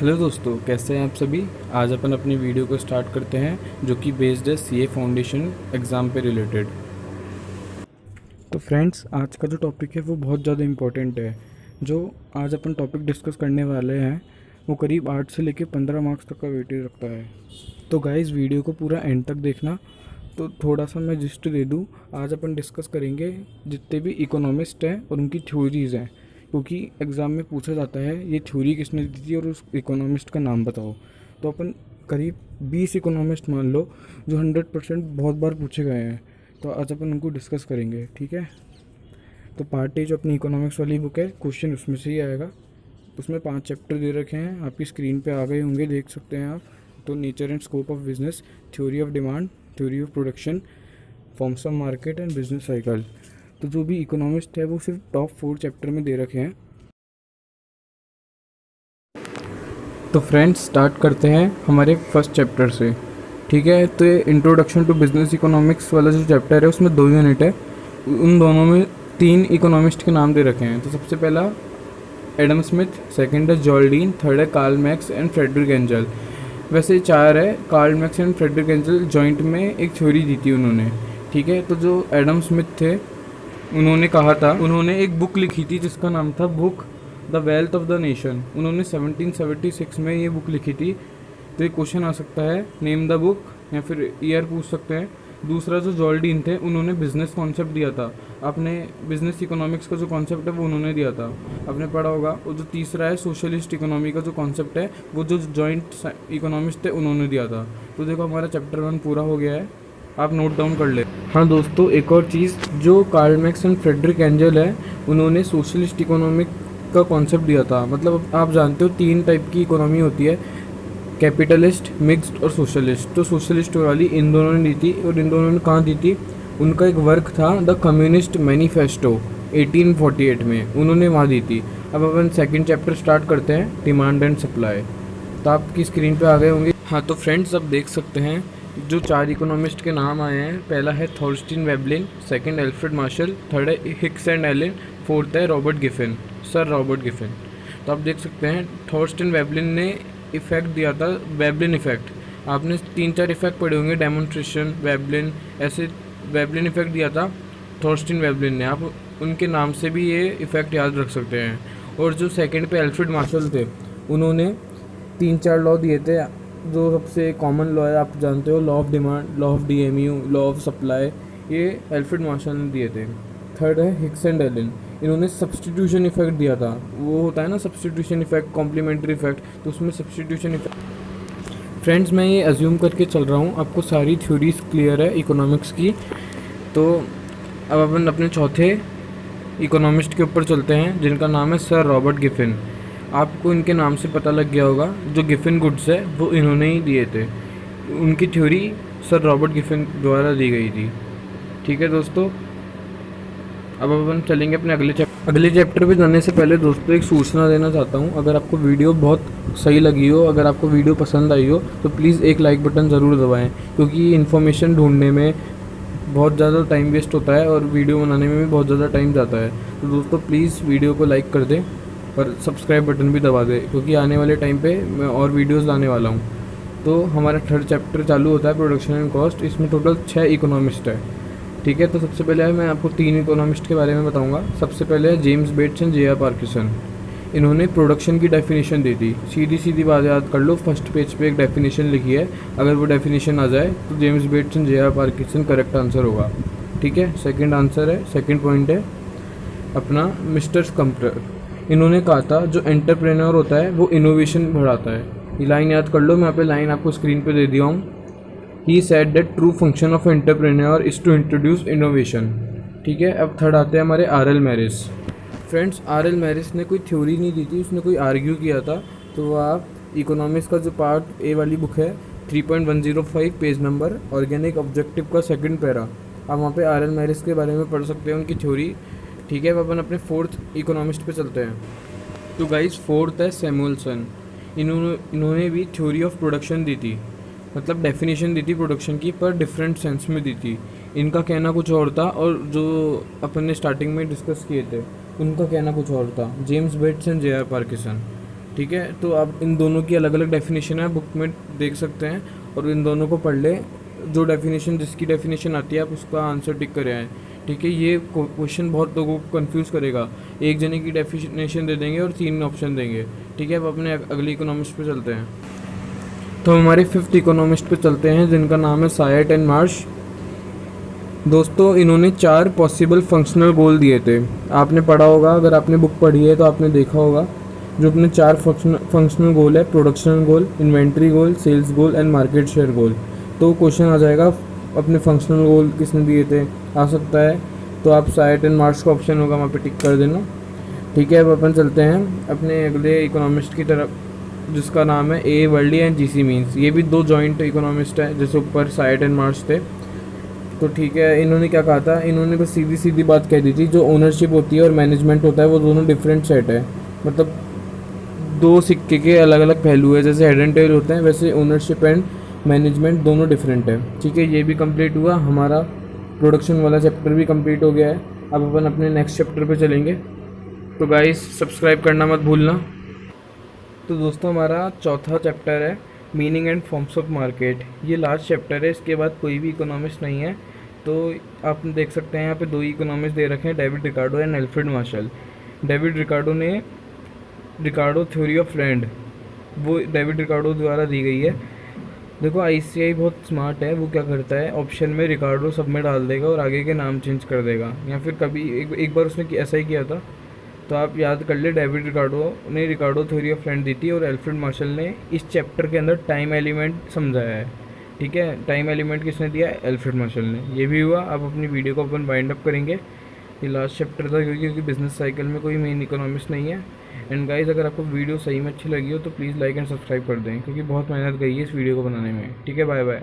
Hello दोस्तों, कैसे हैं आप सभी। आज अपन अपनी वीडियो को स्टार्ट करते हैं जो कि बेस्ड है सीए फाउंडेशन एग्ज़ाम पे रिलेटेड। तो फ्रेंड्स, आज का जो टॉपिक है वो बहुत ज़्यादा इम्पोर्टेंट है। जो आज अपन टॉपिक डिस्कस करने वाले हैं वो करीब 8 से लेकर 15 मार्क्स तक का वेटेज रखता है। तो गाइस, वीडियो को पूरा एंड तक देखना। तो थोड़ा सा मैं जिस्ट दे दूँ, आज अपन डिस्कस करेंगे जितने भी इकोनॉमिस्ट हैं और उनकी थ्योरीज़ हैं, क्योंकि एग्ज़ाम में पूछा जाता है ये थ्योरी किसने दी थी और उस इकोनॉमिस्ट का नाम बताओ। तो अपन करीब 20 इकोनॉमिस्ट मान लो जो 100% बहुत बार पूछे गए हैं, तो आज अपन उनको डिस्कस करेंगे, ठीक है। तो पार्ट ए जो अपनी इकोनॉमिक्स वाली बुक है, क्वेश्चन उसमें से ही आएगा। उसमें 5 चैप्टर दे रखे हैं, आपकी स्क्रीन पे आ गए होंगे, देख सकते हैं आप। तो nature and scope of business, theory of demand, theory of production, forms of market and business cycle. तो जो भी इकोनॉमिस्ट है वो सिर्फ टॉप 4 चैप्टर में दे रखे हैं। तो फ्रेंड्स, स्टार्ट करते हैं हमारे फर्स्ट चैप्टर से, ठीक है। तो ये इंट्रोडक्शन टू बिजनेस इकोनॉमिक्स वाला जो चैप्टर है उसमें 2 यूनिट है। उन दोनों में 3 इकोनॉमिस्ट के नाम दे रखे हैं। तो सबसे पहला एडम स्मिथ, सेकंड है जॉल्डीन, थर्ड है Karl Marx and Friedrich Engel. वैसे 4 है। Karl Marx and Friedrich Engel joint में एक थ्योरी दी थी उन्होंने, ठीक है। तो जो एडम स्मिथ थे उन्होंने कहा था, उन्होंने एक बुक लिखी थी जिसका नाम था book the wealth of the nation. उन्होंने 1776 में ये बुक लिखी थी। तो ये क्वेश्चन आ सकता है, नेम द बुक, या फिर ईयर पूछ सकते हैं। दूसरा जो जॉल्डीन थे उन्होंने बिजनेस कॉन्सेप्ट दिया था। आपने बिजनेस इकोनॉमिक्स का जो कॉन्सेप्ट है वो उन्होंने दिया था, आपने पढ़ा होगा। और जो तीसरा है सोशलिस्ट इकोनॉमी का जो कॉन्सेप्ट है वो जो जॉइंट इकोनॉमिस्ट थे उन्होंने दिया था। तो देखो, हमारा चैप्टर 1 पूरा हो गया है, आप नोट डाउन कर ले। हाँ दोस्तों, एक और चीज़, जो Karl Marx and Friedrich Engel है उन्होंने सोशलिस्ट इकोनॉमिक का कॉन्सेप्ट दिया था। मतलब आप जानते हो 3 टाइप की इकोनॉमी होती है, कैपिटलिस्ट, मिक्स्ड और सोशलिस्ट। तो सोशलिस्ट वाली इन दोनों ने दी थी। और इन दोनों ने कहाँ दी थी, उनका एक वर्क था द कम्युनिस्ट मैनिफेस्टो 1848 में, उन्होंने वहाँ दी थी। अब अपन सेकंड चैप्टर स्टार्ट करते हैं, डिमांड एंड सप्लाई। तो आपकी स्क्रीन पे आ गए होंगे। हाँ तो फ्रेंड्स, अब देख सकते हैं जो 4 इकोनॉमिस्ट के नाम आए हैं। पहला है Thorstein Veblen, second Alfred Marshall, third है हिक्स एंड एलन, फोर्थ है Robert Giffen, sir Robert Giffen. तो आप देख सकते हैं थॉर्स्टीन वेबलिन ने इफ़ेक्ट दिया था, वेबलिन इफ़ेक्ट। आपने 3-4 इफ़ेक्ट पढ़े होंगे, डेमोन्स्ट्रेशन, वेबलिन, ऐसे वेबलिन इफ़ेक्ट दिया था थॉर्स्टीन वेबलिन ने। आप उनके नाम से भी ये इफ़ेक्ट याद रख सकते हैं। और जो सेकंड पे एल्फ्रेड मार्शल थे, उन्होंने 3-4 लॉ दिए थे। जो सबसे कॉमन लॉ है आप जानते हो, law of demand, law of DMU, law of supply, ये एल्फ्रेड मार्शल ने दिए थे। थर्ड है हिक्स एंड एलन, इन्होंने सब्स्टिट्यूशन इफेक्ट दिया था। वो होता है ना सब्स्टिट्यूशन इफेक्ट, कॉम्प्लीमेंट्री इफेक्ट, तो उसमें सब्स्टिट्यूशन इफेक्ट। फ्रेंड्स, मैं ये अज्यूम करके चल रहा हूँ आपको सारी थ्योरीज क्लियर है इकोनॉमिक्स की। तो अब अपन अपने चौथे इकोनॉमिस्ट के ऊपर चलते हैं जिनका नाम है सर रॉबर्ट गिफिन। आपको इनके नाम से पता लग गया होगा, जो गिफिन गुड्स है वो इन्होंने ही दिए थे। उनकी थ्योरी सर रॉबर्ट गिफिन द्वारा दी गई थी, ठीक है दोस्तों। अब अपन चलेंगे अपने अगले चैप्टर पे जाने से पहले दोस्तों एक सूचना देना चाहता हूँ। अगर आपको वीडियो बहुत सही लगी हो, अगर आपको वीडियो पसंद आई हो, तो प्लीज़ एक लाइक बटन ज़रूर दबाएं, क्योंकि इन्फॉर्मेशन ढूंढने में बहुत ज़्यादा टाइम वेस्ट होता है और वीडियो बनाने में भी बहुत ज़्यादा टाइम जाता है। तो दोस्तों प्लीज़ वीडियो को लाइक कर दें और सब्सक्राइब बटन भी दबा दें, क्योंकि आने वाले टाइम पे मैं और वीडियोस लाने वाला हूँ। तो हमारा थर्ड चैप्टर चालू होता है प्रोडक्शन एंड कॉस्ट। इसमें टोटल 6 इकोनॉमिस्ट है, ठीक है। तो सबसे पहले मैं आपको 3 इकोनॉमिस्ट के बारे में बताऊँगा। सबसे पहले है James Bates and J R. Parkinson. इन्होंने प्रोडक्शन की डेफिनेशन दी थी। सीधी सीधी बात याद कर लो, फर्स्ट पेज पे एक डेफिनेशन लिखी है, अगर वो डेफिनेशन आ जाए तो James Bates and J R. Parkinson correct answer होगा, ठीक है। सेकंड आंसर है, सेकंड पॉइंट है अपना मिस्टर स्कम्पर। इन्होंने कहा था जो एंटरप्रेन्योर होता है वो इनोवेशन बढ़ाता है। ये लाइन याद कर लो, मैं यहाँ पे लाइन आपको स्क्रीन पे दे दिया हूँ। He said that true function of entrepreneur is to introduce innovation, ठीक है। अब थर्ड आते हैं हमारे R L Marris. Friends, R L Marris ने कोई थ्योरी नहीं दी थी, उसने कोई आर्ग्यू किया था। तो वो आप इकोनॉमिक्स का जो पार्ट ए वाली बुक है 3.105 पेज नंबर, ऑर्गेनिक ऑब्जेक्टिव का सेकंड पैरा, आप वहाँ पे आर एल मैरिस के बारे में पढ़ सकते हैं, उनकी थ्योरी, ठीक है। अब अपन अपने फोर्थ इकोनॉमिस्ट पे चलते हैं। तो गाइस, फोर्थ है सैमुअलसन। इन्होंने भी थ्योरी ऑफ प्रोडक्शन दी थी, मतलब डेफिनेशन दी थी प्रोडक्शन की, पर डिफरेंट सेंस में दी थी। इनका कहना कुछ और था और जो अपन ने स्टार्टिंग में डिस्कस किए थे उनका कहना कुछ और था। James Bates and J R. Parkinson, ठीक है, तो आप इन दोनों की अलग अलग डेफिनेशन है, बुक में देख सकते हैं और इन दोनों को पढ़ ले। जो डेफिनेशन जिसकी डेफिनेशन आती है आप उसका आंसर टिक करे आए। ठीक है, ये क्वेश्चन बहुत लोगों को कंफ्यूज करेगा। एक जने की डेफिनेशन दे देंगे और 3 ऑप्शन देंगे। ठीक है, अब अपने अगली इकोनॉमिस्ट पे चलते हैं। तो हमारे 5th इकोनॉमिस्ट पे चलते हैं जिनका नाम है सायट एंड मार्श। दोस्तों, इन्होंने 4 पॉसिबल फंक्शनल गोल दिए थे। आपने पढ़ा होगा, अगर आपने बुक पढ़ी है तो आपने देखा होगा। जो अपने 4 फंक्शनल गोल है, production goal, inventory goal, sales goal and market share goal. तो क्वेश्चन आ जाएगा अपने फंक्शनल गोल किसने दिए थे, आ सकता है। तो आप सायट एंड मार्श का ऑप्शन होगा वहाँ पे टिक कर देना। ठीक है, अब अपन चलते हैं अपने अगले इकोनॉमिस्ट की तरफ जिसका नाम है ए वर्ल्डी एंड जीसी मीन्स। ये भी 2 जॉइंट इकोनॉमिस्ट है, जैसे ऊपर सायट एंड मार्श थे। तो ठीक है, इन्होंने क्या कहा था, इन्होंने बस सीधी सीधी बात कह दी थी, जो ओनरशिप होती है और मैनेजमेंट होता है वो दोनों डिफरेंट सेट है। मतलब 2 सिक्के के अलग अलग पहलू है, जैसे हेड एंड टेल होते हैं वैसे ओनरशिप एंड मैनेजमेंट दोनों डिफरेंट है। ठीक है, ये भी कंप्लीट हुआ, हमारा प्रोडक्शन वाला चैप्टर भी कंप्लीट हो गया है। अब अपन अपने नेक्स्ट चैप्टर पे चलेंगे। तो गाइस, सब्सक्राइब करना मत भूलना। तो दोस्तों, हमारा चौथा चैप्टर है meaning and forms of market. ये लास्ट चैप्टर है, इसके बाद कोई भी इकोनॉमिस्ट नहीं है। तो आप देख सकते हैं यहाँ पे 2 ही इकोनॉमिस्ट दे रखे हैं, David Ricardo and Alfred Marshall. David Ricardo ने रिकार्डो थ्योरी ऑफ लैंड, वो डेविड रिकार्डो द्वारा दी गई है। देखो, आईसीआई बहुत स्मार्ट है, वो क्या करता है ऑप्शन में रिकार्डो सब में डाल देगा और आगे के नाम चेंज कर देगा, या फिर कभी एक बार उसने ऐसा ही किया था। तो आप याद कर ले, डेविड रिकार्डो ने रिकार्डो थ्योरी ऑफ लैंड दी थी और एल्फ्रेड मार्शल ने इस चैप्टर के अंदर टाइम एलिमेंट समझाया है। ठीक है, टाइम एलिमेंट किसने दिया है, एल्फ्रेड मार्शल ने। ये भी हुआ। अब अपनी वीडियो को अपन वाइंड अप करेंगे। ये लास्ट चैप्टर था क्योंकि बिजनेस साइकिल में कोई मेन इकोनॉमिस्ट नहीं है। एंड गाइस, अगर आपको वीडियो सही में अच्छी लगी हो तो प्लीज़ लाइक एंड सब्सक्राइब कर दें, क्योंकि बहुत मेहनत गई है इस वीडियो को बनाने में। ठीक है, बाय बाय।